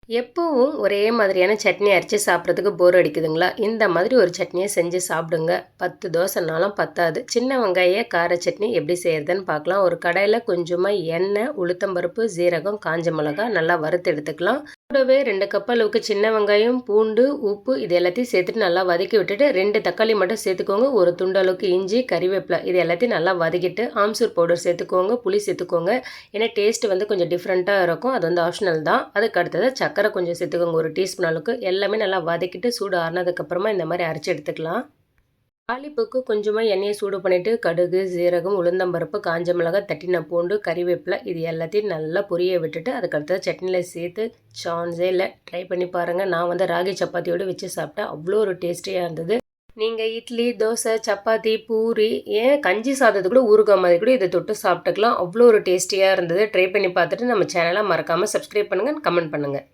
எப்பவும் ஒரே மாதிரியான சட்னி அரைச்சு சாப்பிட்றதுக்கு போர் அடிக்குதுங்களா? இந்த மாதிரி ஒரு சட்னியை செஞ்சு சாப்பிடுங்க. 10 தோசைனாலும் பத்தாது. சின்ன வெங்காய கார சட்னி எப்படி செய்கிறதுன்னு பார்க்கலாம். ஒரு கடாயில் கொஞ்சமாக எண்ணெய், உளுத்தம்பருப்பு, சீரகம், காஞ்ச மிளகாய் நல்லா வறுத்து எடுத்துக்கலாம். கூடவே 2 கப் அளவுக்கு சின்ன வெங்காயம், பூண்டு, உப்பு இது எல்லாத்தையும் சேர்த்துட்டு நல்லா வதக்கி விட்டுட்டு 2 தக்காளி மட்டும் சேர்த்துக்கோங்க. ஒரு துண்டு அளவுக்கு இஞ்சி, கறிவேப்பிலை இது எல்லாத்தையும் நல்லா வதக்கிட்டு ஆம்சூர் பவுடர் சேர்த்துக்கோங்க, புளி சேர்த்துக்கோங்க. ஏன்னா டேஸ்ட் கொஞ்சம் டிஃப்ரெண்ட்டாக இருக்கும். அது ஆப்ஷனல் தான். அதுக்கு அடுத்தது சர்க்கரை கொஞ்சம் சேர்த்துக்கோங்க, ஒரு டீஸ்பூன் அளவுக்கு. எல்லாமே நல்லா வதக்கிட்டு சூடு ஆறுனதுக்கப்புறமா இந்த மாதிரி அரைச்சி எடுத்துக்கலாம். தாளிப்புக்கு கொஞ்சமாக எண்ணெயை சூடு பண்ணிவிட்டு கடுகு, சீரகம், உளுந்தம்பருப்பு, காஞ்ச மிளகாய், தட்டின பூண்டு, கறிவேப்பிலை இது எல்லாத்தையும் நல்லா பொரிய விட்டுட்டு அதுக்கடுத்தது சட்னியில் சேர்த்து சான்ஸே இல்லை. ட்ரை பண்ணி பாருங்கள். நான் ராகி சப்பாத்தியோடு வச்சு சாப்பிட்டேன். அவ்வளோ ஒரு டேஸ்டியாக இருந்தது. நீங்கள் இட்லி, தோசை, சப்பாத்தி, பூரி ஏன் கஞ்சி சாதத்துக்கு கூட ஊறுகாய் மாதிரி கூட இதை தொட்டு சாப்பிட்டுக்கலாம். அவ்வளோ ஒரு டேஸ்டியாக இருந்தது. ட்ரை பண்ணி பார்த்துட்டு நம்ம சேனலை மறக்காமல் சப்ஸ்கிரைப் பண்ணுங்கள், கமெண்ட் பண்ணுங்கள்.